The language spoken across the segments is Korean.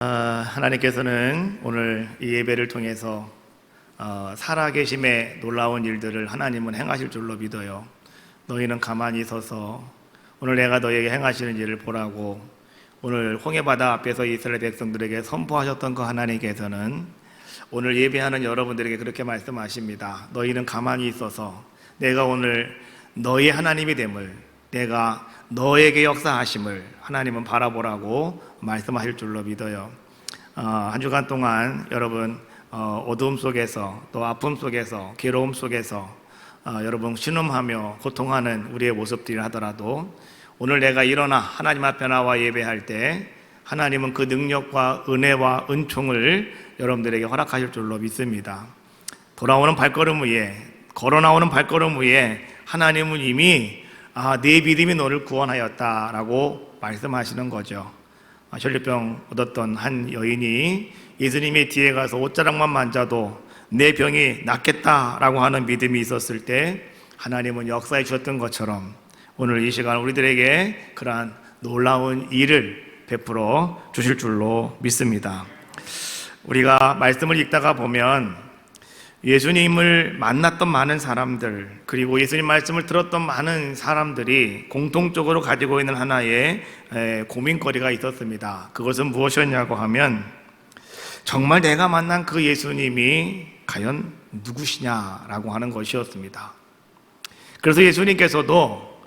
하나님께서는 오늘 이 예배를 통해서 살아계심의 놀라운 일들을 하나님은 행하실 줄로 믿어요. 너희는 가만히 서서 오늘 내가 너희에게 행하시는 일을 보라고 오늘 홍해바다 앞에서 이스라엘 백성들에게 선포하셨던 그 하나님께서는 오늘 예배하는 여러분들에게 그렇게 말씀하십니다. 너희는 가만히 있어서 내가 오늘 너희 하나님이 됨을, 내가 너에게 역사하심을 하나님은 바라보라고 말씀하실 줄로 믿어요. 한 주간 동안 여러분 어두움 속에서 또 아픔 속에서 괴로움 속에서 여러분 신음하며 고통하는 우리의 모습들이 하더라도 오늘 내가 일어나 하나님 앞에 나와 예배할 때 하나님은 그 능력과 은혜와 은총을 여러분들에게 허락하실 줄로 믿습니다. 돌아오는 발걸음 위에, 걸어 나오는 발걸음 위에 하나님은 이미 네 믿음이 너를 구원하였다라고 말씀하시는 거죠. 혈류병 얻었던 한 여인이 예수님의 뒤에 가서 옷자락만 만져도 내 병이 낫겠다라고 하는 믿음이 있었을 때 하나님은 역사해 주셨던 것처럼 오늘 이 시간 우리들에게 그러한 놀라운 일을 베풀어 주실 줄로 믿습니다. 우리가 말씀을 읽다가 보면 예수님을 만났던 많은 사람들, 그리고 예수님 말씀을 들었던 많은 사람들이 공통적으로 가지고 있는 하나의 고민거리가 있었습니다. 그것은 무엇이었냐고 하면 정말 내가 만난 그 예수님이 과연 누구시냐라고 하는 것이었습니다. 그래서 예수님께서도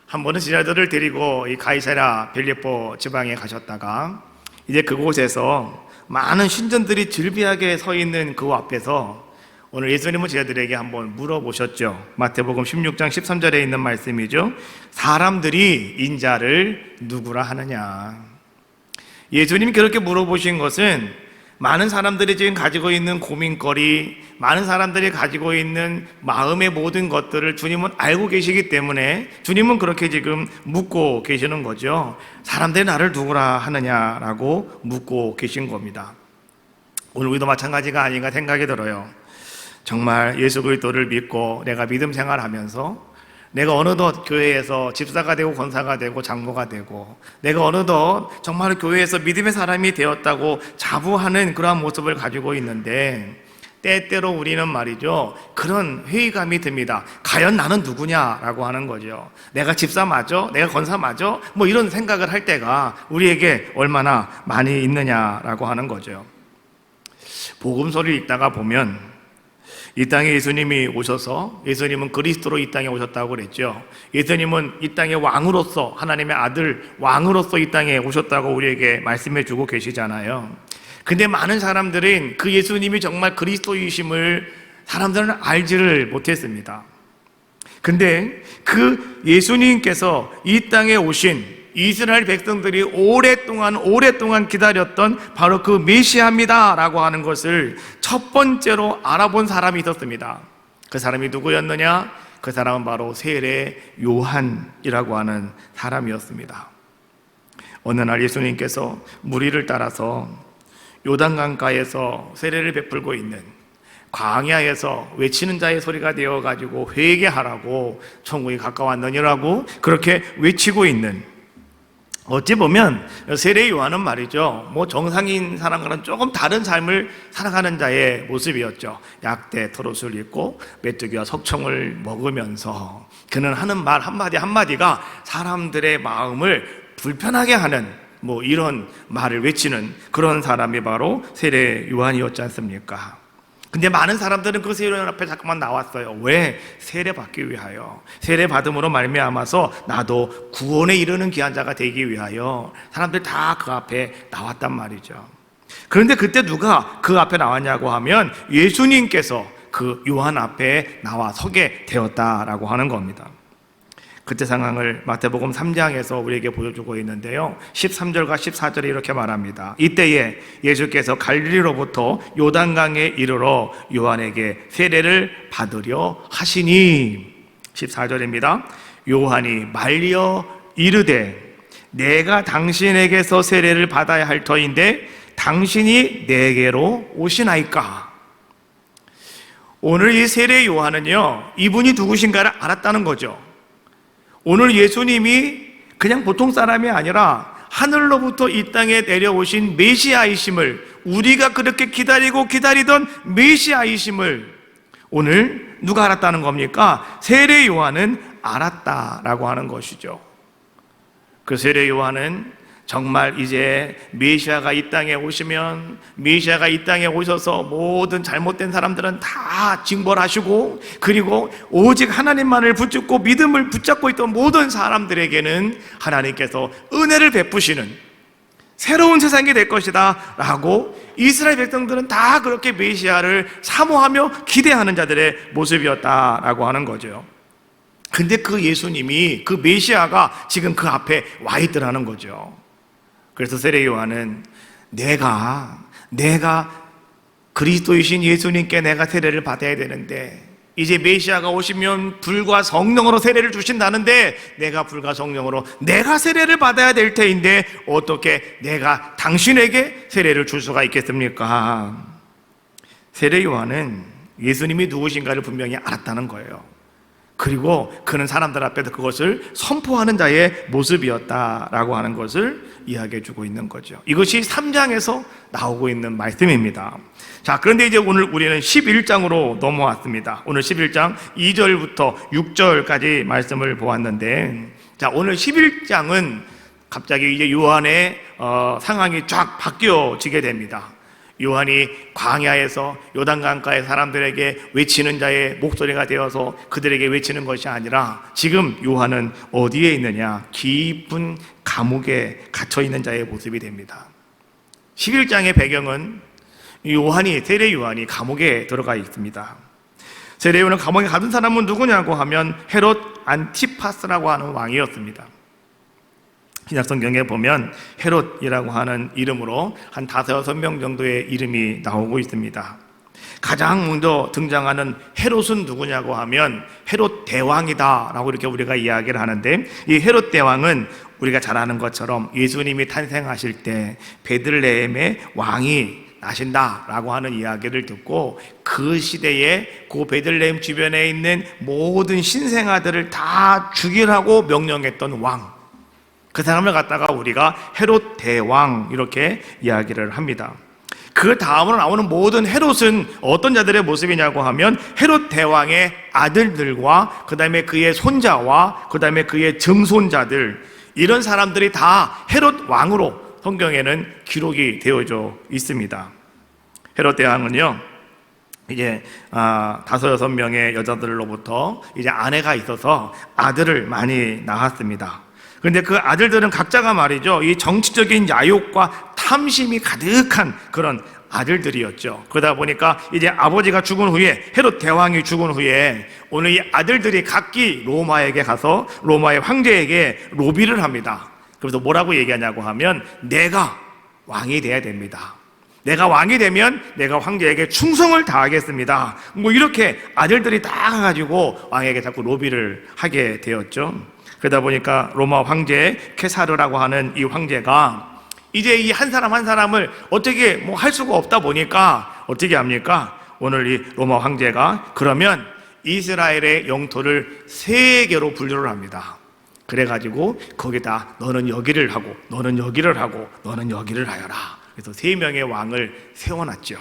한 번은 제자들을 데리고 이 가이사랴 빌립보 지방에 가셨다가 이제 그곳에서 많은 신전들이 즐비하게 서 있는 그 앞에서 오늘 예수님은 제자들에게 한번 물어보셨죠. 마태복음 16장 13절에 있는 말씀이죠. 사람들이 인자를 누구라 하느냐. 예수님이 그렇게 물어보신 것은 많은 사람들이 지금 가지고 있는 고민거리, 많은 사람들이 가지고 있는 마음의 모든 것들을 주님은 알고 계시기 때문에 주님은 그렇게 지금 묻고 계시는 거죠. 사람들이 나를 누구라 하느냐라고 묻고 계신 겁니다. 오늘 우리도 마찬가지가 아닌가 생각이 들어요. 정말 예수 그리스도를 믿고 내가 믿음 생활하면서 내가 어느덧 교회에서 집사가 되고 권사가 되고 장로가 되고 내가 어느덧 정말 교회에서 믿음의 사람이 되었다고 자부하는 그러한 모습을 가지고 있는데 때때로 우리는 말이죠, 그런 회의감이 듭니다. 과연 나는 누구냐라고 하는 거죠. 내가 집사 맞아? 내가 권사 맞아? 뭐 이런 생각을 할 때가 우리에게 얼마나 많이 있느냐라고 하는 거죠. 복음서를 읽다가 보면 이 땅에 예수님이 오셔서, 예수님은 그리스도로 이 땅에 오셨다고 그랬죠. 예수님은 이 땅의 왕으로서, 하나님의 아들 왕으로서 이 땅에 오셨다고 우리에게 말씀해 주고 계시잖아요. 근데 많은 사람들은 그 예수님이 정말 그리스도이심을 사람들은 알지를 못했습니다. 근데 그 예수님께서 이 땅에 오신 이스라엘 백성들이 오랫동안 기다렸던 바로 그 메시아입니다 라고 하는 것을 첫 번째로 알아본 사람이 있었습니다. 그 사람이 누구였느냐? 그 사람은 바로 세례 요한이라고 하는 사람이었습니다. 어느 날 예수님께서 무리를 따라서 요단강가에서 세례를 베풀고 있는, 광야에서 외치는 자의 소리가 되어가지고 회개하라고 천국이 가까웠느니라고 그렇게 외치고 있는, 어찌 보면 세례 요한은 말이죠, 뭐 정상인 사람과는 조금 다른 삶을 살아가는 자의 모습이었죠. 약대 털옷을 입고 메뚜기와 석청을 먹으면서 그는 하는 말 한마디가 사람들의 마음을 불편하게 하는 뭐 이런 말을 외치는 그런 사람이 바로 세례 요한이었지 않습니까? 근데 많은 사람들은 그 세례 요한 앞에 잠깐만 나왔어요. 왜? 세례 받기 위하여, 세례 받음으로 말미암아서 나도 구원에 이르는 귀한 자가 되기 위하여 사람들 다 그 앞에 나왔단 말이죠. 그런데 그때 누가 그 앞에 나왔냐고 하면 예수님께서 그 요한 앞에 나와 서게 되었다라고 하는 겁니다. 그때 상황을 마태복음 3장에서 우리에게 보여주고 있는데요, 13절과 14절에 이렇게 말합니다. 이때에 예수께서 갈릴리로부터 요단강에 이르러 요한에게 세례를 받으려 하시니, 14절입니다. 요한이 말리어 이르되 내가 당신에게서 세례를 받아야 할 터인데 당신이 내게로 오시나이까. 오늘 이 세례 요한은요, 이분이 누구신가를 알았다는 거죠. 오늘 예수님이 그냥 보통 사람이 아니라 하늘로부터 이 땅에 내려오신 메시아이심을, 우리가 그렇게 기다리고 기다리던 메시아이심을 오늘 누가 알았다는 겁니까? 세례 요한은 알았다라고 하는 것이죠. 그 세례 요한은 정말 이제 메시아가 이 땅에 오시면, 메시아가 이 땅에 오셔서 모든 잘못된 사람들은 다 징벌하시고, 그리고 오직 하나님만을 붙잡고 믿음을 붙잡고 있던 모든 사람들에게는 하나님께서 은혜를 베푸시는 새로운 세상이 될 것이다 라고 이스라엘 백성들은 다 그렇게 메시아를 사모하며 기대하는 자들의 모습이었다라고 하는 거죠. 근데 그 예수님이, 그 메시아가 지금 그 앞에 와 있더라는 거죠. 그래서 세례 요한은 내가 그리스도이신 예수님께 내가 세례를 받아야 되는데, 이제 메시아가 오시면 불과 성령으로 세례를 주신다는데 내가 불과 성령으로 내가 세례를 받아야 될 테인데 어떻게 내가 당신에게 세례를 줄 수가 있겠습니까? 세례 요한은 예수님이 누구신가를 분명히 알았다는 거예요. 그리고 그는 사람들 앞에서 그것을 선포하는 자의 모습이었다라고 하는 것을 이야기해 주고 있는 거죠. 이것이 3장에서 나오고 있는 말씀입니다. 자, 그런데 이제 오늘 우리는 11장으로 넘어왔습니다. 오늘 11장 2절부터 6절까지 말씀을 보았는데, 자, 오늘 11장은 갑자기 이제 요한의 상황이 쫙 바뀌어지게 됩니다. 요한이 광야에서 요단강가의 사람들에게 외치는 자의 목소리가 되어서 그들에게 외치는 것이 아니라 지금 요한은 어디에 있느냐? 깊은 감옥에 갇혀 있는 자의 모습이 됩니다. 11장의 배경은 세례 요한이 감옥에 들어가 있습니다. 세례 요한을 감옥에 가둔 사람은 누구냐고 하면 헤롯 안티파스라고 하는 왕이었습니다. 신약성경에 보면 헤롯이라고 하는 이름으로 한 5-6명 정도의 이름이 나오고 있습니다. 가장 먼저 등장하는 헤롯은 누구냐고 하면 헤롯 대왕이다 라고 이렇게 우리가 이야기를 하는데, 이 헤롯 대왕은 우리가 잘 아는 것처럼 예수님이 탄생하실 때 베들레헴에 왕이 나신다라고 하는 이야기를 듣고 그 시대에 그 베들레헴 주변에 있는 모든 신생아들을 다 죽이라고 명령했던 왕, 그 사람을 갖다가 우리가 헤롯 대왕 이렇게 이야기를 합니다. 그 다음으로 나오는 모든 헤롯은 어떤 자들의 모습이냐고 하면 헤롯 대왕의 아들들과 그 다음에 그의 손자와 그 다음에 그의 증손자들, 이런 사람들이 다 헤롯 왕으로 성경에는 기록이 되어져 있습니다. 헤롯 대왕은요, 이제 5-6명의 여자들로부터 이제 아내가 있어서 아들을 많이 낳았습니다. 그런데 그 아들들은 각자가 말이죠, 이 정치적인 야욕과 탐심이 가득한 그런 아들들이었죠. 그러다 보니까 이제 아버지가 죽은 후에, 헤롯 대왕이 죽은 후에 오늘 이 아들들이 각기 로마에게 가서 로마의 황제에게 로비를 합니다. 그래서 뭐라고 얘기하냐고 하면 내가 왕이 돼야 됩니다. 내가 왕이 되면 내가 황제에게 충성을 다하겠습니다. 뭐 이렇게 아들들이 다 가가지고 왕에게 자꾸 로비를 하게 되었죠. 그러다 보니까 로마 황제 케사르라고 하는 이 황제가 이제 이 한 사람 한 사람을 어떻게 뭐 할 수가 없다 보니까 어떻게 합니까? 오늘 이 로마 황제가 그러면 이스라엘의 영토를 3개로 분류를 합니다. 그래가지고 거기다 너는 여기를 하고 너는 여기를 하고 너는 여기를 하여라. 그래서 3명의 왕을 세워놨죠.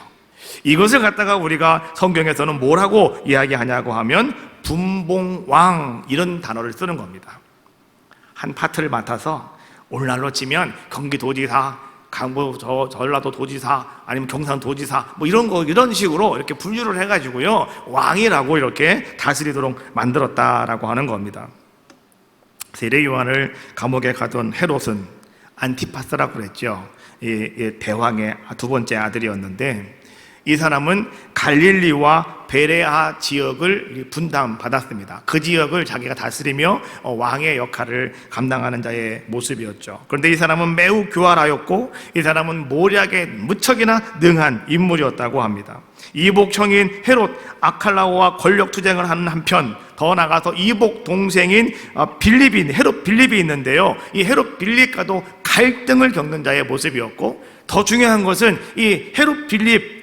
이것을 갖다가 우리가 성경에서는 뭐라고 이야기하냐고 하면 분봉왕, 이런 단어를 쓰는 겁니다. 한 파트를 맡아서 오늘날로 치면 경기도지사, 강북 전라도 도지사, 아니면 경상도지사 뭐 이런 식으로 이렇게 분류를 해가지고요 왕이라고 이렇게 다스리도록 만들었다라고 하는 겁니다. 세례 요한을 감옥에 가둔 헤롯은 안티파스라고 그랬죠. 이 대왕의 2번째 아들이었는데, 이 사람은 갈릴리와 베레아 지역을 분담받았습니다. 그 지역을 자기가 다스리며 왕의 역할을 감당하는 자의 모습이었죠. 그런데 이 사람은 매우 교활하였고 이 사람은 모략에 무척이나 능한 인물이었다고 합니다. 이복 형인 헤롯 아칼라오와 권력 투쟁을 하는 한편, 더 나가서 이복 동생인 헤롯 빌립이 있는데요, 이 헤롯 빌립과도 갈등을 겪는 자의 모습이었고, 더 중요한 것은 이 헤롯 빌립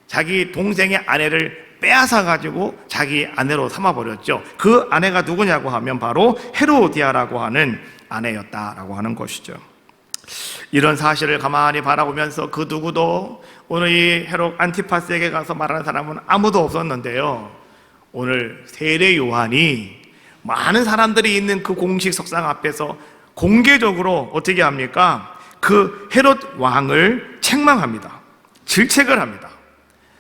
자기 동생의 아내를 빼앗아 가지고 자기 아내로 삼아버렸죠. 그 아내가 누구냐고 하면 바로 헤로디아라고 하는 아내였다라고 하는 것이죠. 이런 사실을 가만히 바라보면서 그 누구도 오늘 이 헤롯 안티파스에게 가서 말하는 사람은 아무도 없었는데요, 오늘 세례 요한이 많은 사람들이 있는 그 공식 석상 앞에서 공개적으로 어떻게 합니까? 그 헤롯 왕을 책망합니다. 질책을 합니다.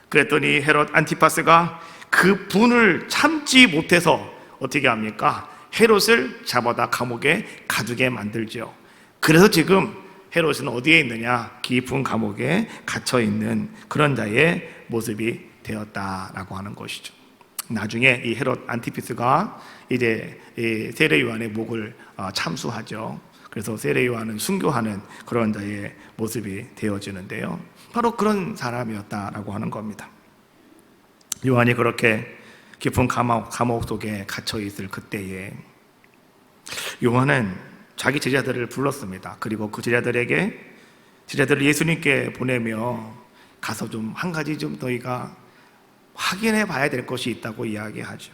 그랬더니 헤롯 안티파스가 그 분을 참지 못해서 어떻게 합니까? 헤롯을 잡아다 감옥에 가두게 만들죠. 그래서 지금 헤롯은 어디에 있느냐? 깊은 감옥에 갇혀 있는 그런 자의 모습이 되었다라고 하는 것이죠. 나중에 이 헤롯 안티파스가 이제 세례 요한의 목을 참수하죠. 그래서 세례 요한은 순교하는 그런 자의 모습이 되어지는데요, 바로 그런 사람이었다라고 하는 겁니다. 요한이 그렇게 깊은 감옥 속에 갇혀 있을 그때에 요한은 자기 제자들을 불렀습니다. 그리고 그 제자들을 예수님께 보내며 가서 좀 한 가지 좀 너희가 확인해 봐야 될 것이 있다고 이야기하죠.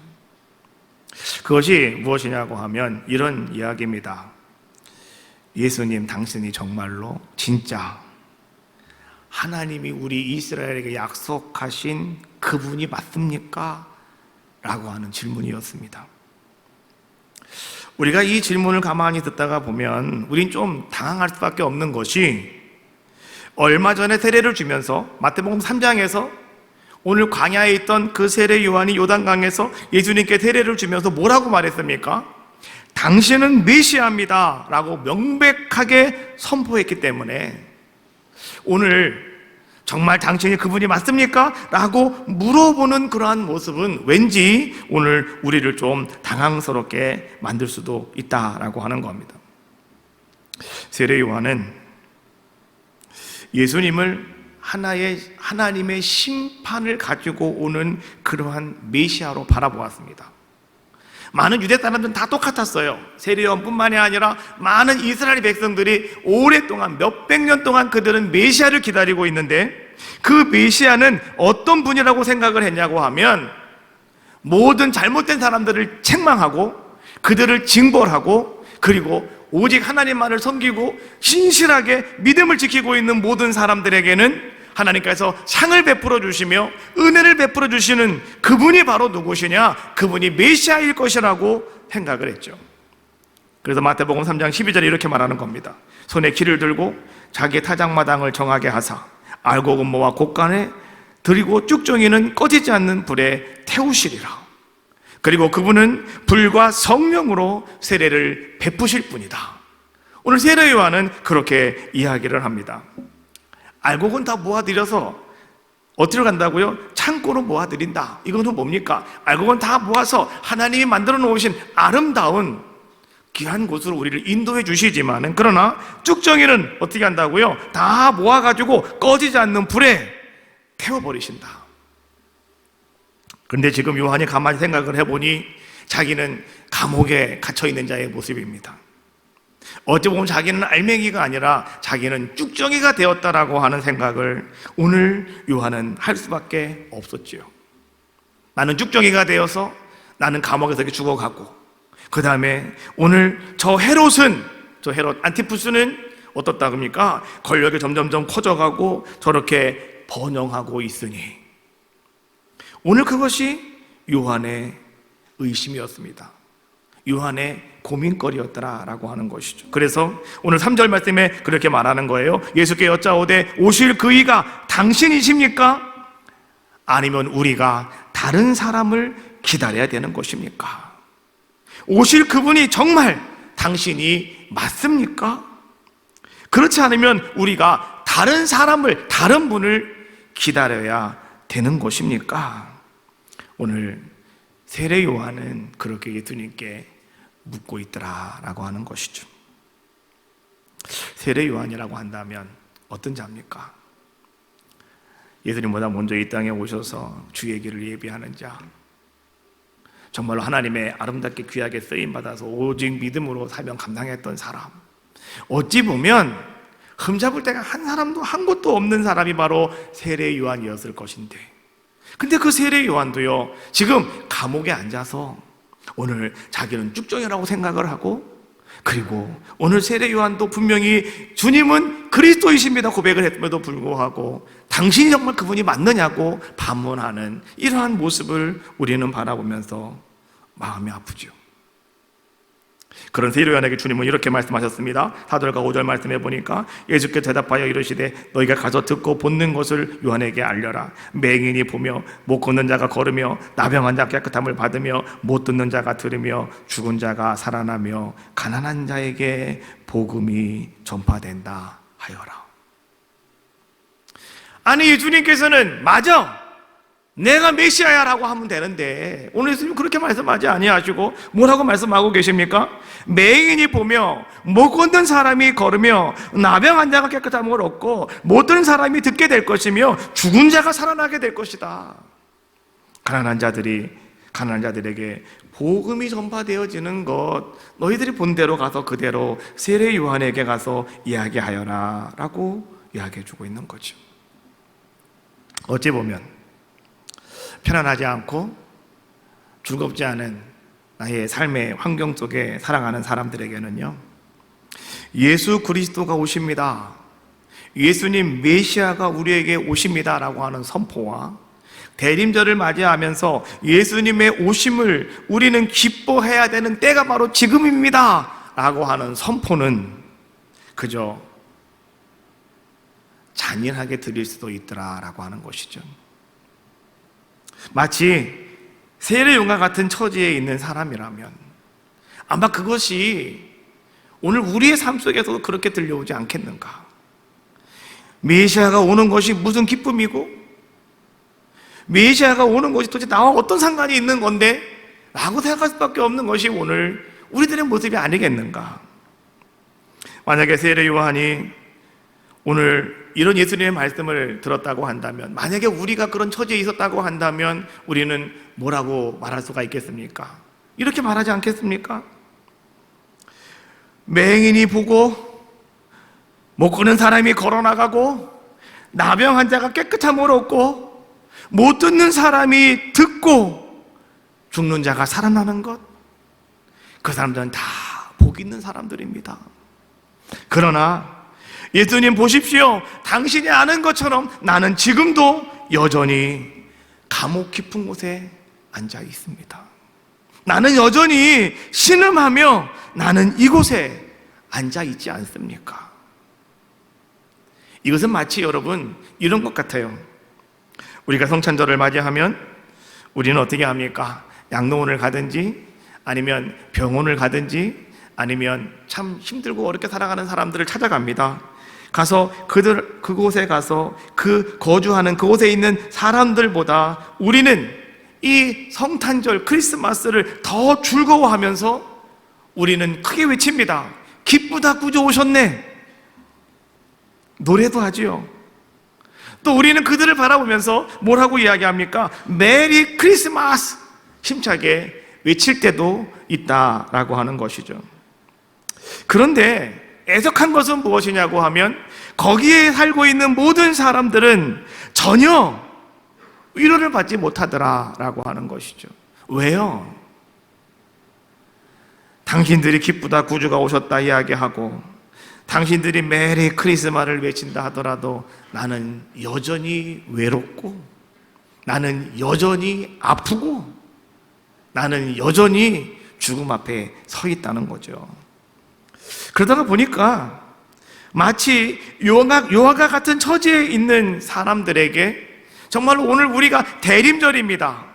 그것이 무엇이냐고 하면 이런 이야기입니다. 예수님, 당신이 정말로 진짜 하나님이 우리 이스라엘에게 약속하신 그분이 맞습니까? 라고 하는 질문이었습니다. 우리가 이 질문을 가만히 듣다가 보면 우린 좀 당황할 수밖에 없는 것이, 얼마 전에 세례를 주면서 마태복음 3장에서 오늘 광야에 있던 그 세례 요한이 요단강에서 예수님께 세례를 주면서 뭐라고 말했습니까? 당신은 메시아입니다 라고 명백하게 선포했기 때문에 오늘 정말 당신이 그분이 맞습니까? 라고 물어보는 그러한 모습은 왠지 오늘 우리를 좀 당황스럽게 만들 수도 있다라고 하는 겁니다. 세례 요한은 예수님을 하나님의 심판을 가지고 오는 그러한 메시아로 바라보았습니다. 많은 유대 사람들은 다 똑같았어요. 세례 요한뿐만이 아니라 많은 이스라엘 백성들이 오랫동안 몇백 년 동안 그들은 메시아를 기다리고 있는데, 그 메시아는 어떤 분이라고 생각을 했냐고 하면 모든 잘못된 사람들을 책망하고 그들을 징벌하고, 그리고 오직 하나님만을 섬기고 신실하게 믿음을 지키고 있는 모든 사람들에게는 하나님께서 상을 베풀어 주시며 은혜를 베풀어 주시는 그분이 바로 누구시냐? 그분이 메시아일 것이라고 생각을 했죠. 그래서 마태복음 3장 12절에 이렇게 말하는 겁니다. 손에 키를 들고 자기의 타작마당을 정하게 하사 알곡 음모와 곡간에 드리고 쭉정이는 꺼지지 않는 불에 태우시리라. 그리고 그분은 불과 성령으로 세례를 베푸실 분이다. 오늘 세례 요한은 그렇게 이야기를 합니다. 알곡은 다 모아들여서 어디로 간다고요? 창고로 모아들인다. 이거는 뭡니까? 알곡은 다 모아서 하나님이 만들어 놓으신 아름다운 귀한 곳으로 우리를 인도해 주시지만은, 그러나 쭉정이는 어떻게 한다고요? 다 모아가지고 꺼지지 않는 불에 태워버리신다. 그런데 지금 요한이 가만히 생각을 해보니 자기는 감옥에 갇혀있는 자의 모습입니다. 어찌 보면 자기는 알맹이가 아니라 자기는 쭉정이가 되었다라고 하는 생각을 오늘 요한은 할 수밖에 없었지요. 나는 쭉정이가 되어서 나는 감옥에서 이렇게 죽어가고, 그 다음에 오늘 저 헤롯 안티푸스는 어떻다 그럽니까? 권력이 점점점 커져가고 저렇게 번영하고 있으니, 오늘 그것이 요한의 의심이었습니다. 요한의 고민거리였더라라고 하는 것이죠. 그래서 오늘 3절 말씀에 그렇게 말하는 거예요. 예수께 여짜오되 오실 그 이가 당신이십니까? 아니면 우리가 다른 사람을 기다려야 되는 것입니까? 오실 그분이 정말 당신이 맞습니까? 그렇지 않으면 우리가 다른 사람을, 다른 분을 기다려야 되는 것입니까? 오늘 세례 요한은 그렇게 예수님께 묻고 있더라라고 하는 것이죠. 세례 요한이라고 한다면 어떤 자입니까? 예수님보다 먼저 이 땅에 오셔서 주의 길을 예비하는 자, 정말로 하나님의 아름답게 귀하게 쓰임받아서 오직 믿음으로 사명 감당했던 사람, 어찌 보면 흠잡을 데가 한 사람도 한 곳도 없는 사람이 바로 세례 요한이었을 것인데, 근데 그 세례 요한도요, 지금 감옥에 앉아서 오늘 자기는 쭉정이라고 생각을 하고 그리고 오늘 세례 요한도 분명히 주님은 그리스도이십니다 고백을 했음에도 불구하고 당신이 정말 그분이 맞느냐고 반문하는 이러한 모습을 우리는 바라보면서 마음이 아프죠. 그런 세례 요한에게 주님은 이렇게 말씀하셨습니다. 4절과 5절 말씀해 보니까 예수께서 대답하여 이르시되 너희가 가서 듣고 보는 것을 요한에게 알려라. 맹인이 보며 못 걷는 자가 걸으며 나병한 자 깨끗함을 받으며 못 듣는 자가 들으며 죽은 자가 살아나며 가난한 자에게 복음이 전파된다 하여라. 아니 주님께서는 맞아 내가 메시아야라고 하면 되는데 오늘 예수님 그렇게 말씀하지 아니하시고 뭐라고 말씀하고 계십니까? 맹인이 보며 못 걷는 사람이 걸으며 나병 환자가 깨끗함을 얻고 못 듣는 사람이 듣게 될 것이며 죽은 자가 살아나게 될 것이다. 가난한 자들에게 복음이 전파되어지는 것 너희들이 본 대로 가서 그대로 세례 요한에게 가서 이야기하여라 라고 이야기해 주고 있는 거죠. 어찌 보면 편안하지 않고 즐겁지 않은 나의 삶의 환경 속에 살아가는 사람들에게는요, 예수 그리스도가 오십니다, 예수님 메시아가 우리에게 오십니다 라고 하는 선포와 대림절을 맞이하면서 예수님의 오심을 우리는 기뻐해야 되는 때가 바로 지금입니다 라고 하는 선포는 그저 잔인하게 들릴 수도 있더라라고 하는 것이죠. 마치 세례 요한과 같은 처지에 있는 사람이라면 아마 그것이 오늘 우리의 삶 속에서도 그렇게 들려오지 않겠는가? 메시아가 오는 것이 무슨 기쁨이고 메시아가 오는 것이 도대체 나와 어떤 상관이 있는 건데? 라고 생각할 수밖에 없는 것이 오늘 우리들의 모습이 아니겠는가? 만약에 세례 요한이 오늘 이런 예수님의 말씀을 들었다고 한다면, 만약에 우리가 그런 처지에 있었다고 한다면 우리는 뭐라고 말할 수가 있겠습니까? 이렇게 말하지 않겠습니까? 맹인이 보고 못 걷는 사람이 걸어나가고 나병 환자가 깨끗함을 얻고 못 듣는 사람이 듣고 죽는 자가 살아나는 것, 그 사람들은 다 복 있는 사람들입니다. 그러나 예수님 보십시오, 당신이 아는 것처럼 나는 지금도 여전히 감옥 깊은 곳에 앉아 있습니다. 나는 여전히 신음하며 나는 이곳에 앉아 있지 않습니까? 이것은 마치 여러분 이런 것 같아요. 우리가 성찬절을 맞이하면 우리는 어떻게 합니까? 양로원을 가든지 아니면 병원을 가든지 아니면 참 힘들고 어렵게 살아가는 사람들을 찾아갑니다. 가서 그곳에 가서 그 거주하는 그곳에 있는 사람들보다 우리는 이 성탄절 크리스마스를 더 즐거워하면서 우리는 크게 외칩니다. 기쁘다 구주 오셨네. 노래도 하지요. 또 우리는 그들을 바라보면서 뭐라고 이야기합니까? 메리 크리스마스 힘차게 외칠 때도 있다라고 하는 것이죠. 그런데 애석한 것은 무엇이냐고 하면 거기에 살고 있는 모든 사람들은 전혀 위로를 받지 못하더라라고 하는 것이죠. 왜요? 당신들이 기쁘다 구주가 오셨다 이야기하고 당신들이 메리 크리스마스를 외친다 하더라도 나는 여전히 외롭고 나는 여전히 아프고 나는 여전히 죽음 앞에 서 있다는 거죠. 그러다가 보니까 마치 요한과 같은 처지에 있는 사람들에게 정말로 오늘 우리가 대림절입니다,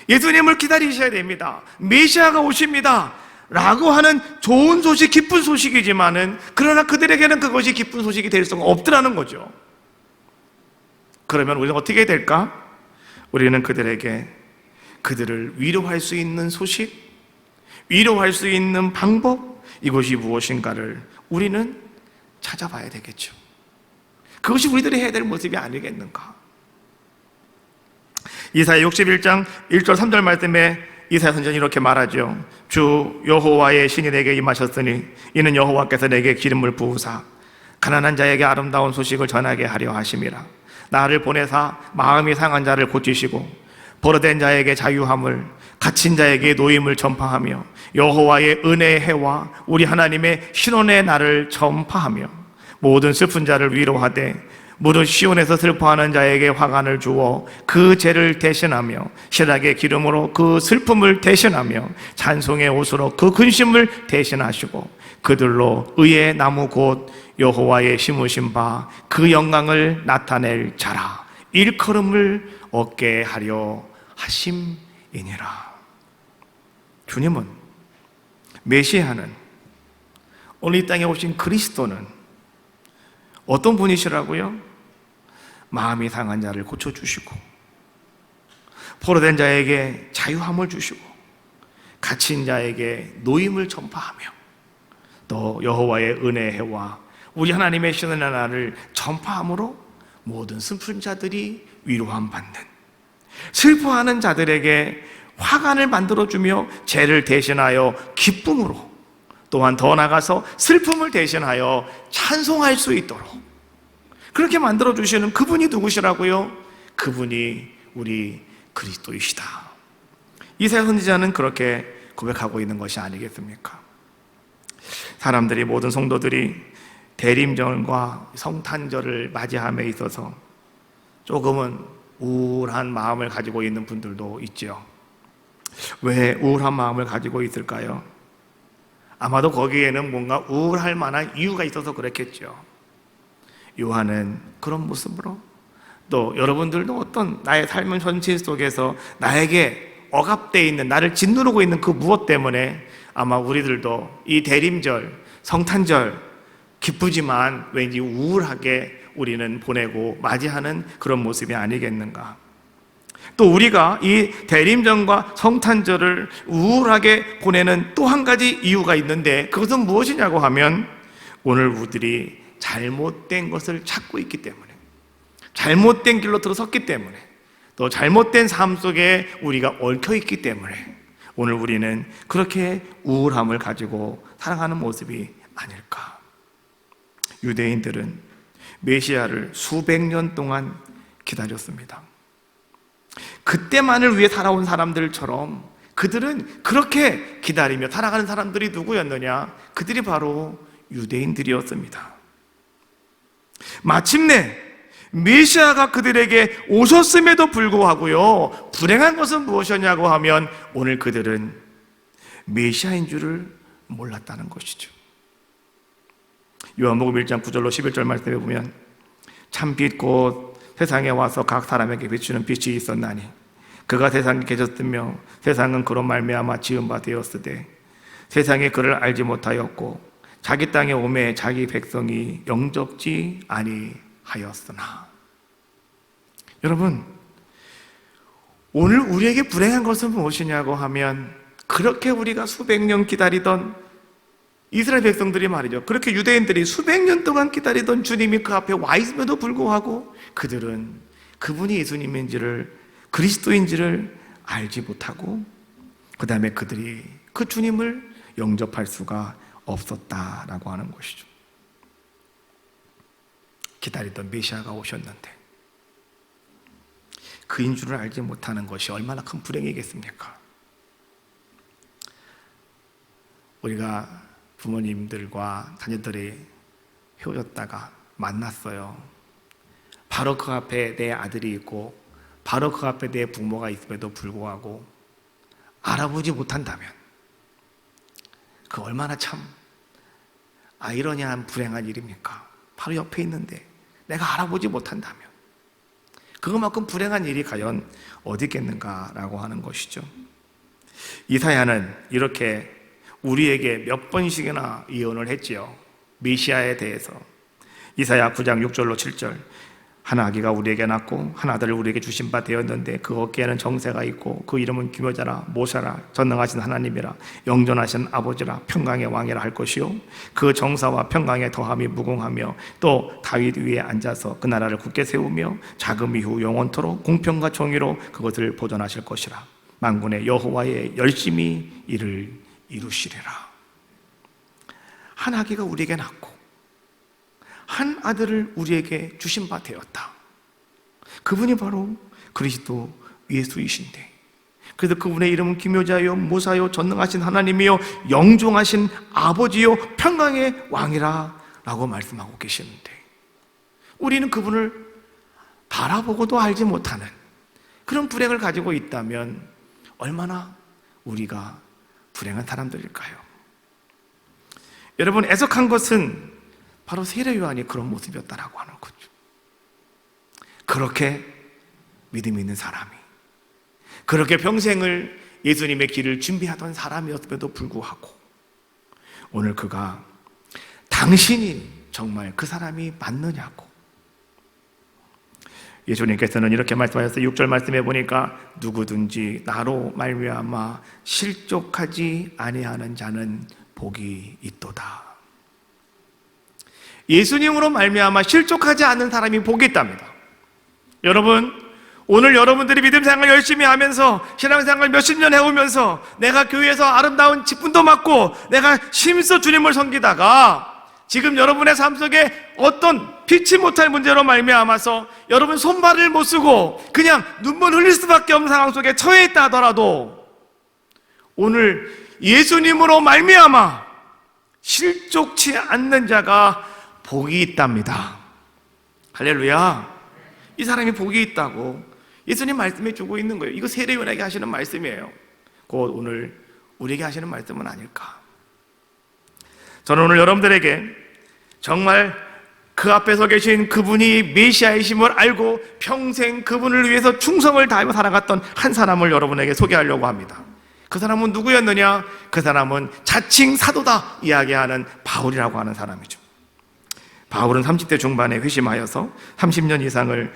예수님을 기다리셔야 됩니다, 메시아가 오십니다 라고 하는 좋은 소식, 기쁜 소식이지만은 그러나 그들에게는 그것이 기쁜 소식이 될 수가 없더라는 거죠. 그러면 우리는 어떻게 될까? 우리는 그들을 위로할 수 있는 소식, 위로할 수 있는 방법, 이것이 무엇인가를 우리는 찾아봐야 되겠죠. 그것이 우리들이 해야 될 모습이 아니겠는가? 이사야 61장 1절 3절 말씀에 이사야 선지자는 이렇게 말하죠. 주 여호와의 신이 내게 임하셨으니 이는 여호와께서 내게 기름을 부으사 가난한 자에게 아름다운 소식을 전하게 하려 하심이라. 나를 보내사 마음이 상한 자를 고치시고 버려된 자에게 자유함을, 갇힌 자에게 노임을 전파하며 여호와의 은혜의 해와 우리 하나님의 신원의 날을 전파하며 모든 슬픈 자를 위로하되 무릇 시온에서 슬퍼하는 자에게 화관을 주어 그 죄를 대신하며 실학의 기름으로 그 슬픔을 대신하며 찬송의 옷으로 그 근심을 대신하시고 그들로 의의 나무 곧 여호와의 심으신 바 그 영광을 나타낼 자라 일컬음을 얻게 하려 하심이니라. 주님은, 메시아는, 오늘 이 땅에 오신 그리스도는 어떤 분이시라고요? 마음이 상한 자를 고쳐주시고 포로된 자에게 자유함을 주시고 갇힌 자에게 노임을 전파하며 또 여호와의 은혜의 해와 우리 하나님의 신의 나라를 전파함으로 모든 슬픈 자들이 위로함 받는, 슬퍼하는 자들에게 화관을 만들어주며 죄를 대신하여 기쁨으로, 또한 더 나아가서 슬픔을 대신하여 찬송할 수 있도록 그렇게 만들어주시는 그분이 누구시라고요? 그분이 우리 그리스도이시다. 이사야 선지자는 그렇게 고백하고 있는 것이 아니겠습니까? 사람들이, 모든 성도들이 대림절과 성탄절을 맞이함에 있어서 조금은 우울한 마음을 가지고 있는 분들도 있죠. 왜 우울한 마음을 가지고 있을까요? 아마도 거기에는 뭔가 우울할 만한 이유가 있어서 그랬겠죠. 요한은 그런 모습으로, 또 여러분들도 어떤 나의 삶의 현실 속에서 나에게 억압되어 있는, 나를 짓누르고 있는 그 무엇 때문에 아마 우리들도 이 대림절, 성탄절 기쁘지만 왠지 우울하게 우리는 보내고 맞이하는 그런 모습이 아니겠는가. 또 우리가 이 대림절과 성탄절을 우울하게 보내는 또 한 가지 이유가 있는데, 그것은 무엇이냐고 하면 오늘 우리들이 잘못된 것을 찾고 있기 때문에, 잘못된 길로 들어섰기 때문에, 또 잘못된 삶 속에 우리가 얽혀 있기 때문에 오늘 우리는 그렇게 우울함을 가지고 살아가는 모습이 아닐까. 유대인들은 메시아를 수백 년 동안 기다렸습니다. 그때만을 위해 살아온 사람들처럼 그들은 그렇게 기다리며 살아가는 사람들이 누구였느냐? 그들이 바로 유대인들이었습니다. 마침내 메시아가 그들에게 오셨음에도 불구하고요, 불행한 것은 무엇이냐고 하면 오늘 그들은 메시아인 줄을 몰랐다는 것이죠. 요한복음 1장 9절로 11절 말씀에 보면 참빛 곧 세상에 와서 각 사람에게 비추는 빛이 있었나니 그가 세상에 계셨으며 세상은 그로 말미암아 지은 바 되었으되 세상이 그를 알지 못하였고 자기 땅에 오매 자기 백성이 영접지 아니하였으나. 여러분, 오늘 우리에게 불행한 것은 무엇이냐고 하면 그렇게 우리가 수백 년 기다리던 이스라엘 백성들이 말이죠, 그렇게 유대인들이 수백 년 동안 기다리던 주님이 그 앞에 와 있음에도 불구하고 그들은 그분이 예수님인지를, 그리스도인지를 알지 못하고 그 다음에 그들이 그 주님을 영접할 수가 없었다라고 하는 것이죠. 기다리던 메시아가 오셨는데 그인 줄을 알지 못하는 것이 얼마나 큰 불행이겠습니까? 우리가 부모님들과 자녀들이 헤어졌다가 만났어요. 바로 그 앞에 내 아들이 있고 바로 그 앞에 내 부모가 있음에도 불구하고 알아보지 못한다면 그 얼마나 참 아이러니한 불행한 일입니까? 바로 옆에 있는데 내가 알아보지 못한다면 그것만큼 불행한 일이 과연 어디 있겠는가라고 하는 것이죠. 이사야는 이렇게 우리에게 몇 번씩이나 예언을 했지요. 메시아에 대해서. 이사야 9장 6절로 7절, 한 아기가 우리에게 낳고 한 아들을 우리에게 주신 바 되었는데 그 어깨에는 정세가 있고 그 이름은 기묘자라 모사라 전능하신 하나님이라 영존하신 아버지라 평강의 왕이라 할 것이요 그 정사와 평강의 더함이 무궁하며 또 다윗 위에 앉아서 그 나라를 굳게 세우며 자금 이후 영원토록 공평과 정의로 그것을 보존하실 것이라 만군의 여호와의 열심히 이를 이루시리라. 한 아기가 우리에게 낳고 한 아들을 우리에게 주신 바 되었다. 그분이 바로 그리스도 예수이신데 그래서 그분의 이름은 기묘자요 모사요 전능하신 하나님이요 영종하신 아버지요 평강의 왕이라 라고 말씀하고 계시는데, 우리는 그분을 바라보고도 알지 못하는 그런 불행을 가지고 있다면 얼마나 우리가 불행한 사람들일까요? 여러분, 애석한 것은 바로 세례 요한이 그런 모습이었다라고 하는 거죠. 그렇게 믿음이 있는 사람이, 그렇게 평생을 예수님의 길을 준비하던 사람이었음에도 불구하고 오늘 그가 당신이 정말 그 사람이 맞느냐고, 예수님께서는 이렇게 말씀하셨어요. 6절 말씀해 보니까 누구든지 나로 말미암아 실족하지 아니하는 자는 복이 있도다. 예수님으로 말미암아 실족하지 않는 사람이 복이 있답니다. 여러분, 오늘 여러분들이 믿음 생활 열심히 하면서 신앙생활 몇십 년 해오면서 내가 교회에서 아름다운 직분도 맡고 내가 힘써 주님을 섬기다가 지금 여러분의 삶 속에 어떤 피치 못할 문제로 말미암아서 여러분 손발을 못 쓰고 그냥 눈물 흘릴 수밖에 없는 상황 속에 처해 있다 하더라도 오늘 예수님으로 말미암아 실족치 않는 자가 복이 있답니다. 할렐루야. 이 사람이 복이 있다고 예수님 말씀해 주고 있는 거예요. 이거 세례요한에게 하시는 말씀이에요. 곧 오늘 우리에게 하시는 말씀은 아닐까. 저는 오늘 여러분들에게 정말 그 앞에 서 계신 그분이 메시아이심을 알고 평생 그분을 위해서 충성을 다하며 살아갔던 한 사람을 여러분에게 소개하려고 합니다. 그 사람은 누구였느냐? 그 사람은 자칭 사도다 이야기하는 바울이라고 하는 사람이죠. 바울은 30대 중반에 회심하여서 30년 이상을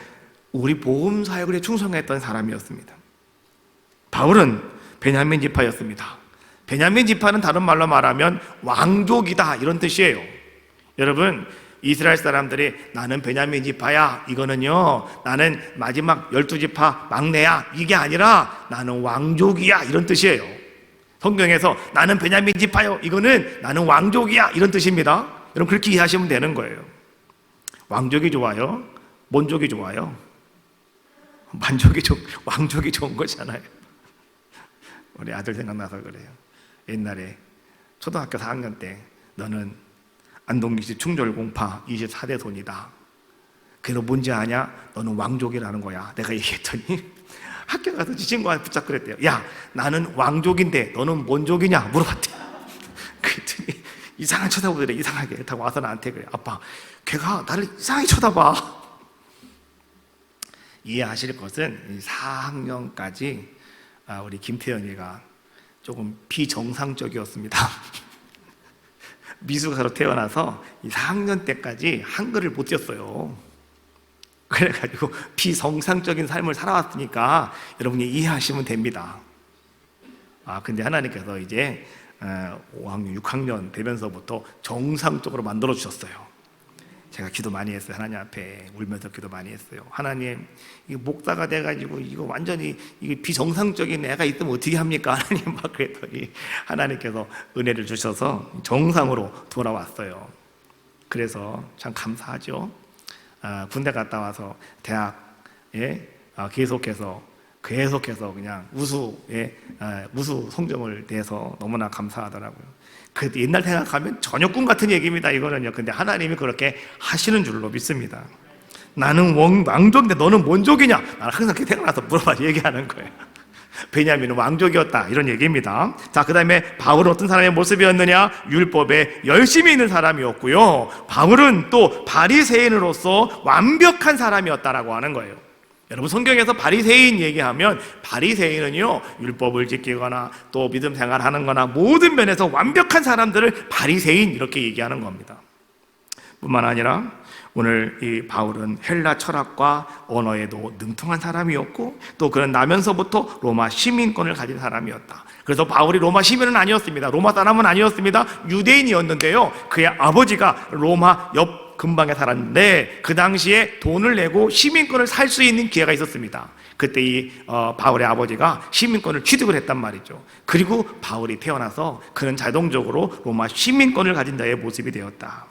우리 복음 사역에 충성했던 사람이었습니다. 바울은 베냐민 지파였습니다. 베냐민 지파는 다른 말로 말하면 왕족이다 이런 뜻이에요. 여러분, 이스라엘 사람들이 나는 베냐민 지파야, 이거는요 나는 마지막 12지파 막내야, 이게 아니라 나는 왕족이야 이런 뜻이에요. 성경에서 나는 베냐민 지파요, 이거는 나는 왕족이야 이런 뜻입니다. 여러분, 그렇게 이해하시면 되는 거예요. 왕족이 좋아요? 뭔족이 좋아요? 왕족이 좋은 거잖아요. 우리 아들 생각나서 그래요. 옛날에 초등학교 4학년 때 너는 안동기지 충절공파 24대 손이다. 그래서 뭔지 아냐? 너는 왕족이라는 거야. 내가 얘기했더니 학교 가서 지 친구한테 붙잡고 그랬대요. 야, 나는 왕족인데 너는 뭔 족이냐? 물어봤대. 그랬더니 이상한 쳐다보더래. 이상하게. 그렇다고 와서 나한테 그래. 아빠, 걔가 나를 이상하게 쳐다봐. 이해하실 것은 4학년까지 우리 김태현이가 조금 비정상적이었습니다. 미숙아로 태어나서 4학년 때까지 한글을 못 썼어요. 그래가지고 비정상적인 삶을 살아왔으니까 여러분이 이해하시면 됩니다. 근데 하나님께서 이제 5학년, 6학년 되면서부터 정상적으로 만들어 주셨어요. 제가 기도 많이 했어요. 하나님 앞에 울면서 기도 많이 했어요. 하나님, 이거 목사가 돼가지고 이거 완전히 이게 비정상적인 애가 있으면 어떻게 합니까? 하나님 막 그랬더니 하나님께서 은혜를 주셔서 정상으로 돌아왔어요. 그래서 참 감사하죠. 군대 갔다 와서 대학에 계속해서 그냥 우수 성적을 내서 너무나 감사하더라고요. 그 옛날 생각하면 전혀 꿈 같은 얘기입니다, 이거는요. 근데 하나님이 그렇게 하시는 줄로 믿습니다. 나는 왕족인데 너는 뭔 족이냐? 나는 항상 태어나서 물어봐 얘기하는 거예요. 베냐민은 왕족이었다 이런 얘기입니다. 자, 그 다음에 바울은 어떤 사람의 모습이었느냐? 율법에 열심히 있는 사람이었고요. 바울은 또 바리새인으로서 완벽한 사람이었다라고 하는 거예요. 여러분, 성경에서 바리새인 얘기하면 바리새인은요 율법을 지키거나 또 믿음 생활하는 거나 모든 면에서 완벽한 사람들을 바리새인 이렇게 얘기하는 겁니다. 뿐만 아니라 오늘 이 바울은 헬라 철학과 언어에도 능통한 사람이었고 또 그는 나면서부터 로마 시민권을 가진 사람이었다. 그래서 바울이 로마 시민은 아니었습니다. 로마 사람은 아니었습니다. 유대인이었는데요, 그의 아버지가 로마 옆 근방에 살았는데 그 당시에 돈을 내고 시민권을 살 수 있는 기회가 있었습니다. 그때 이 바울의 아버지가 시민권을 취득을 했단 말이죠. 그리고 바울이 태어나서 그는 자동적으로 로마 시민권을 가진 자의 모습이 되었다.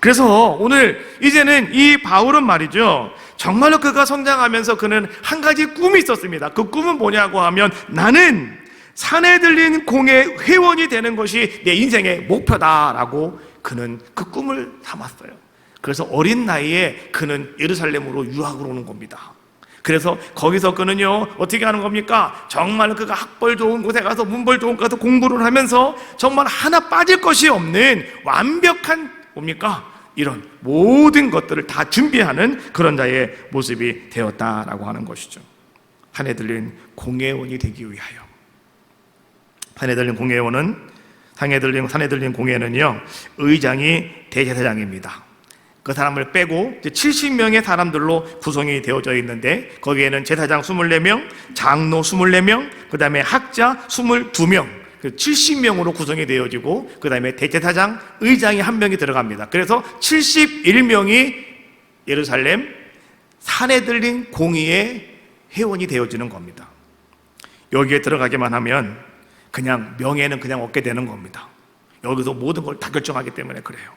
그래서 오늘 이제는 이 바울은 말이죠, 정말로 그가 성장하면서 그는 한 가지 꿈이 있었습니다. 그 꿈은 뭐냐고 하면 나는 산에 들린 공의 회원이 되는 것이 내 인생의 목표다라고 그는 그 꿈을 담았어요. 그래서 어린 나이에 그는 예루살렘으로 유학을 오는 겁니다. 그래서 거기서 그는요 어떻게 하는 겁니까? 정말 그가 학벌 좋은 곳에 가서 문벌 좋은 곳에 가서 공부를 하면서 정말 하나 빠질 것이 없는 완벽한 뭡니까? 이런 모든 것들을 다 준비하는 그런 자의 모습이 되었다라고 하는 것이죠. 산에 들린 공회원이 되기 위하여. 산에 들린 공회원은 산에 들린 공회는요 의장이 대제사장입니다. 그 사람을 빼고 70명의 사람들로 구성이 되어져 있는데 거기에는 제사장 24명, 장로 24명, 그 다음에 학자 22명, 70명으로 구성이 되어지고 그 다음에 대제사장, 의장이 한 명이 들어갑니다. 그래서 71명이 예루살렘 산에 들린 공의의 회원이 되어지는 겁니다. 여기에 들어가기만 하면 그냥 명예는 그냥 얻게 되는 겁니다. 여기서 모든 걸 다 결정하기 때문에 그래요.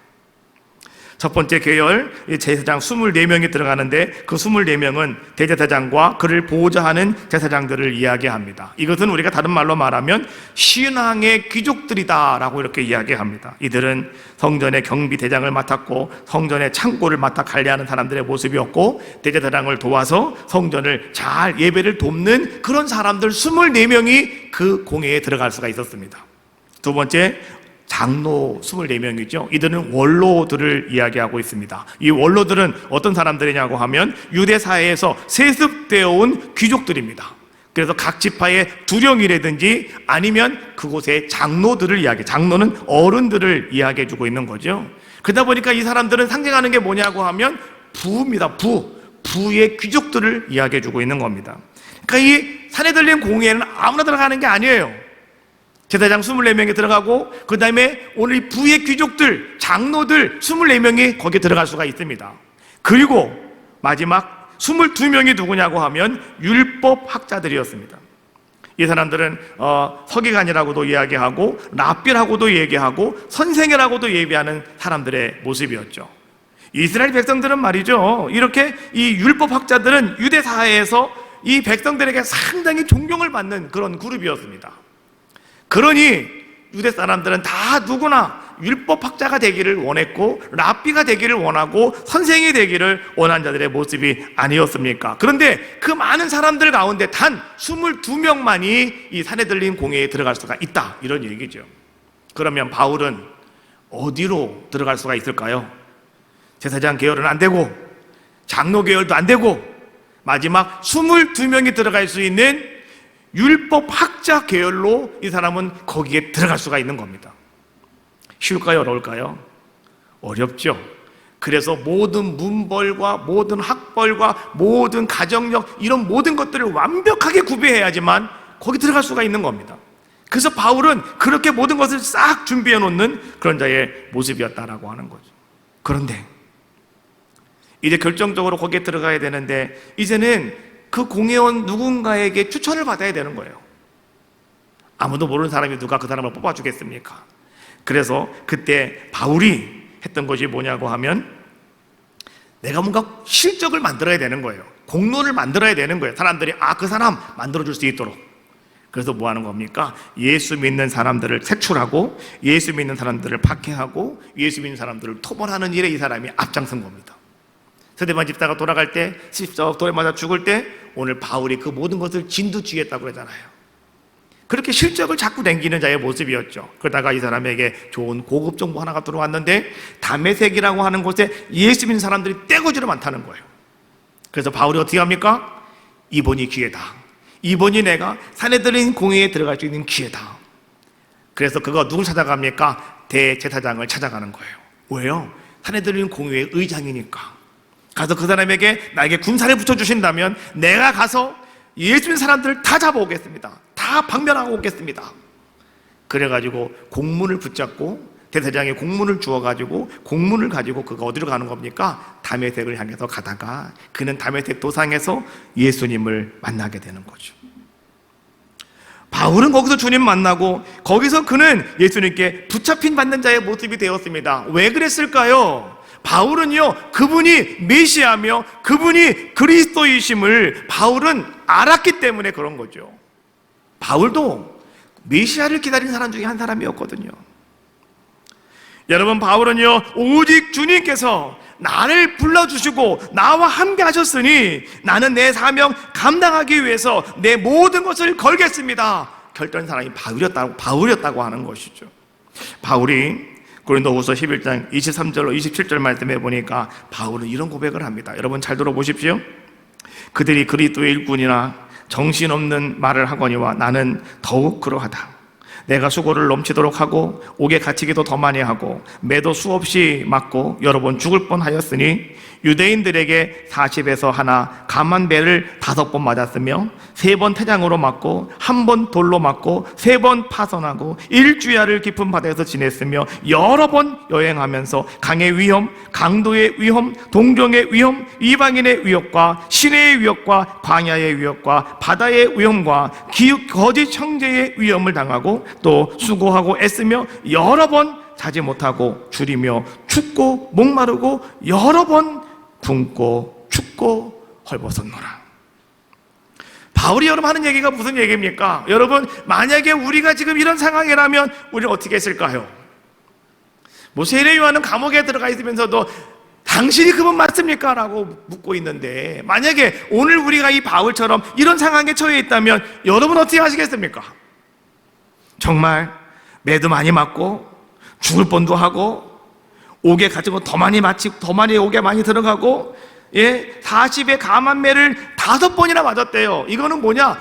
첫 번째 계열, 제사장 24명이 들어가는데 그 24명은 대제사장과 그를 보호자하는 제사장들을 이야기합니다. 이것은 우리가 다른 말로 말하면 신앙의 귀족들이다 라고 이렇게 이야기합니다. 이들은 성전의 경비대장을 맡았고 성전의 창고를 맡아 관리하는 사람들의 모습이었고 대제사장을 도와서 성전을 잘 예배를 돕는 그런 사람들 24명이 그 공회에 들어갈 수가 있었습니다. 두 번째, 장로 24명이죠. 이들은 원로들을 이야기하고 있습니다. 이 원로들은 어떤 사람들이냐고 하면 유대 사회에서 세습되어 온 귀족들입니다. 그래서 각 지파의 두령이라든지 아니면 그곳의 장로들을 장로는 어른들을 이야기해 주고 있는 거죠. 그러다 보니까 이 사람들은 상징하는 게 뭐냐고 하면 부입니다. 부의 귀족들을 이야기해 주고 있는 겁니다. 그러니까 이 산에 들린 공회에는 아무나 들어가는 게 아니에요. 제사장 24명이 들어가고 그 다음에 오늘 이 부의 귀족들, 장로들 24명이 거기에 들어갈 수가 있습니다. 그리고 마지막 22명이 누구냐고 하면 율법학자들이었습니다. 이 사람들은 서기관이라고도 이야기하고 랍비라고도 얘기하고 선생이라고도 예비하는 사람들의 모습이었죠. 이스라엘 백성들은 말이죠, 이렇게 이 율법학자들은 유대 사회에서 이 백성들에게 상당히 존경을 받는 그런 그룹이었습니다. 그러니 유대 사람들은 다 누구나 율법학자가 되기를 원했고 랍비가 되기를 원하고 선생이 되기를 원한 자들의 모습이 아니었습니까? 그런데 그 많은 사람들 가운데 단 22명만이 이 산에 들린 공회에 들어갈 수가 있다, 이런 얘기죠. 그러면 바울은 어디로 들어갈 수가 있을까요? 제사장 계열은 안 되고 장로 계열도 안 되고 마지막 22명이 들어갈 수 있는 율법학자 계열로 이 사람은 거기에 들어갈 수가 있는 겁니다. 쉬울까요? 어려울까요? 어렵죠. 그래서 모든 문벌과 모든 학벌과 모든 가정력 이런 모든 것들을 완벽하게 구비해야지만 거기 들어갈 수가 있는 겁니다. 그래서 바울은 그렇게 모든 것을 싹 준비해 놓는 그런 자의 모습이었다라고 하는 거죠. 그런데 이제 결정적으로 거기에 들어가야 되는데 이제는 그 공회원 누군가에게 추천을 받아야 되는 거예요. 아무도 모르는 사람이 누가 그 사람을 뽑아주겠습니까? 그래서 그때 바울이 했던 것이 뭐냐고 하면 내가 뭔가 실적을 만들어야 되는 거예요. 공론을 만들어야 되는 거예요. 사람들이 그 사람 만들어줄 수 있도록. 그래서 뭐 하는 겁니까? 예수 믿는 사람들을 색출하고 예수 믿는 사람들을 박해하고 예수 믿는 사람들을 토벌하는 일에 이 사람이 앞장선 겁니다. 스데반 집사가 돌아갈 때, 십자가 돌에 맞아 죽을 때 오늘 바울이 그 모든 것을 진두지휘했다고 그러잖아요. 그렇게 실적을 자꾸 남기는 자의 모습이었죠. 그러다가 이 사람에게 좋은 고급 정보 하나가 들어왔는데 다메섹이라고 하는 곳에 예수 믿는 사람들이 떼거지로 많다는 거예요. 그래서 바울이 어떻게 합니까? 이번이 기회다. 이번이 내가 산에 들린 공회에 들어갈 수 있는 기회다. 그래서 그가 누굴 찾아갑니까? 대제사장을 찾아가는 거예요. 왜요? 산에 들린 공회의 의장이니까. 가서 그 사람에게 나에게 군사를 붙여주신다면 내가 가서 예수 믿는 사람들을 다 잡아오겠습니다. 다 박멸하고 오겠습니다. 그래가지고 공문을 붙잡고 대제사장에 공문을 주어가지고 공문을 가지고 그가 어디로 가는 겁니까? 다메섹을 향해서 가다가 그는 다메섹 도상에서 예수님을 만나게 되는 거죠. 바울은 거기서 주님 만나고 거기서 그는 예수님께 붙잡힌 받는 자의 모습이 되었습니다. 왜 그랬을까요? 바울은요, 그분이 메시아며 그분이 그리스도이심을 바울은 알았기 때문에 그런 거죠. 바울도 메시아를 기다리는 사람 중에 한 사람이었거든요. 여러분, 바울은요, 오직 주님께서 나를 불러주시고 나와 함께 하셨으니 나는 내 사명 감당하기 위해서 내 모든 것을 걸겠습니다 결단한 사람이 바울이었다고 하는 것이죠. 바울이 고린도후서 11장 23절로 27절 말씀해 보니까 바울은 이런 고백을 합니다. 여러분 잘 들어보십시오. 그들이 그리스도의 일꾼이나 정신없는 말을 하거니와 나는 더욱 그러하다. 내가 수고를 넘치도록 하고 옥에 갇히기도 더 많이 하고 매도 수없이 맞고 여러 번 죽을 뻔하였으니 유대인들에게 40에서 하나 감한 배를 5번 맞았으며 3번 태장으로 맞고 1번 돌로 맞고 3번 파선하고 일주야를 깊은 바다에서 지냈으며 여러 번 여행하면서 강의 위험, 강도의 위험, 동정의 위험, 이방인의 위협과 시내의 위협과 광야의 위협과 바다의 위험과 거짓 형제의 위험을 당하고 또 수고하고 애쓰며 여러 번 자지 못하고 줄이며 춥고 목마르고 여러 번 굶고 춥고 헐벗었노라. 바울이 여러분 하는 얘기가 무슨 얘기입니까? 여러분, 만약에 우리가 지금 이런 상황이라면 우리는 어떻게 했을까요? 세례 요한은 감옥에 들어가 있으면서도 당신이 그분 맞습니까? 라고 묻고 있는데, 만약에 오늘 우리가 이 바울처럼 이런 상황에 처해 있다면 여러분 어떻게 하시겠습니까? 정말 매도 많이 맞고 죽을 뻔도 하고 옥에 갇힌 거 더 많이 맞히고 더 많이 옥에 많이 들어가고 40의 감한 매를 5번이나 맞았대요. 이거는 뭐냐?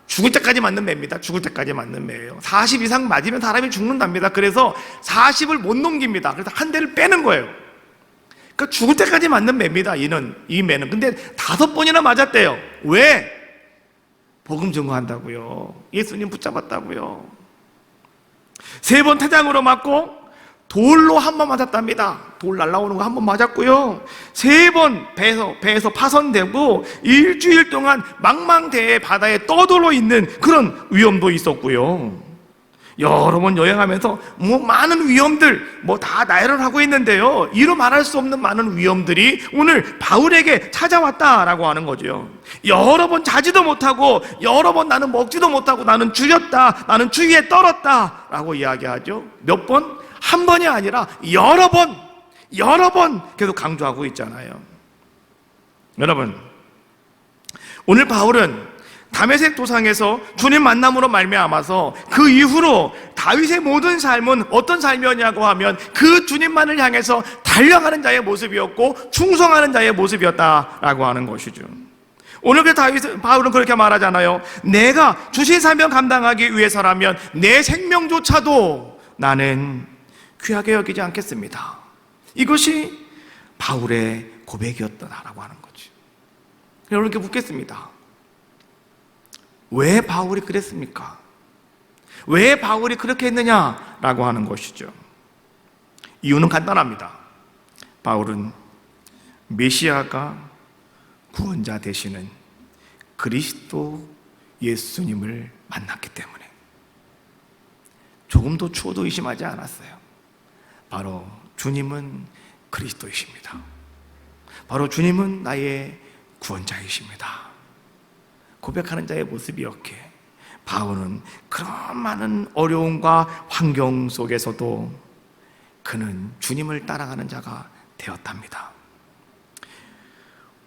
죽을 때까지 맞는 매입니다. 죽을 때까지 맞는 매예요. 40 이상 맞으면 사람이 죽는답니다. 그래서 40을 못 넘깁니다. 그래서 한 대를 빼는 거예요. 그러니까 죽을 때까지 맞는 매입니다. 이 매는. 근데 5번이나 맞았대요. 왜? 복음 증거한다고요. 예수님 붙잡았다고요. 3번 태장으로 맞고 돌로 1번 맞았답니다. 돌 날라오는 거 1번 맞았고요. 3번 배에서 파손되고 일주일 동안 망망대해 바다에 떠돌러 있는 그런 위험도 있었고요. 여러 번 여행하면서 많은 위험들 다 나열을 하고 있는데요, 이루 말할 수 없는 많은 위험들이 오늘 바울에게 찾아왔다라고 하는 거죠. 여러 번 자지도 못하고 여러 번 나는 먹지도 못하고 나는 줄였다, 나는 추위에 떨었다 라고 이야기하죠. 몇 번? 한 번이 아니라 여러 번 계속 강조하고 있잖아요. 여러분, 오늘 바울은 다메섹 도상에서 주님 만남으로 말미암아서 그 이후로 다윗의 모든 삶은 어떤 삶이었냐고 하면 그 주님만을 향해서 달려가는 자의 모습이었고 충성하는 자의 모습이었다라고 하는 것이죠. 오늘 바울은 그렇게 말하잖아요. 내가 주신 사명 감당하기 위해서라면 내 생명조차도 나는 귀하게 여기지 않겠습니다. 이것이 바울의 고백이었다라고 하는 거지. 여러분께 묻겠습니다. 왜 바울이 그랬습니까? 왜 바울이 그렇게 했느냐라고 하는 것이죠. 이유는 간단합니다. 바울은 메시아가 구원자 되시는 그리스도 예수님을 만났기 때문에 조금도 추호도 의심하지 않았어요. 바로 주님은 그리스도이십니다. 바로 주님은 나의 구원자이십니다. 고백하는 자의 모습이었기에 바울은 그런 많은 어려움과 환경 속에서도 그는 주님을 따라가는 자가 되었답니다.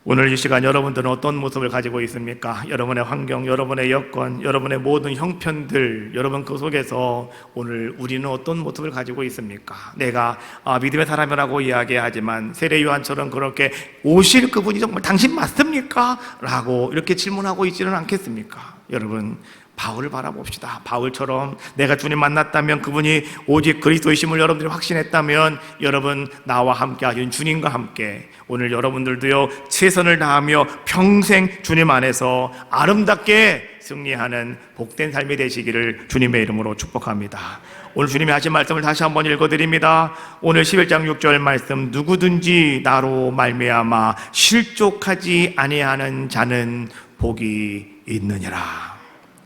오늘 이 시간 여러분들은 어떤 모습을 가지고 있습니까? 여러분의 환경, 여러분의 여건, 여러분의 모든 형편들, 여러분 그 속에서 오늘 우리는 어떤 모습을 가지고 있습니까? 내가 믿음의 사람이라고 이야기하지만 세례 요한처럼 그렇게 오실 그분이 정말 당신 맞습니까? 라고 이렇게 질문하고 있지는 않겠습니까? 여러분, 바울을 바라봅시다. 바울처럼 내가 주님 만났다면 그분이 오직 그리스도이심을 여러분들이 확신했다면 여러분 나와 함께 하신 주님과 함께 오늘 여러분들도요 최선을 다하며 평생 주님 안에서 아름답게 승리하는 복된 삶이 되시기를 주님의 이름으로 축복합니다. 오늘 주님이 하신 말씀을 다시 한번 읽어드립니다. 오늘 11장 6절 말씀, 누구든지 나로 말미암아 실족하지 아니하는 자는 복이 있느니라.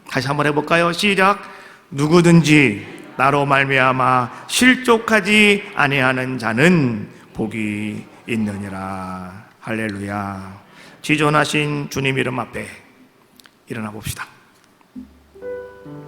다시 한번 해볼까요? 시작. 누구든지 나로 말미암아 실족하지 아니하는 자는 복이 있느니라. 할렐루야. 지존하신 주님 이름 앞에 일어나 봅시다.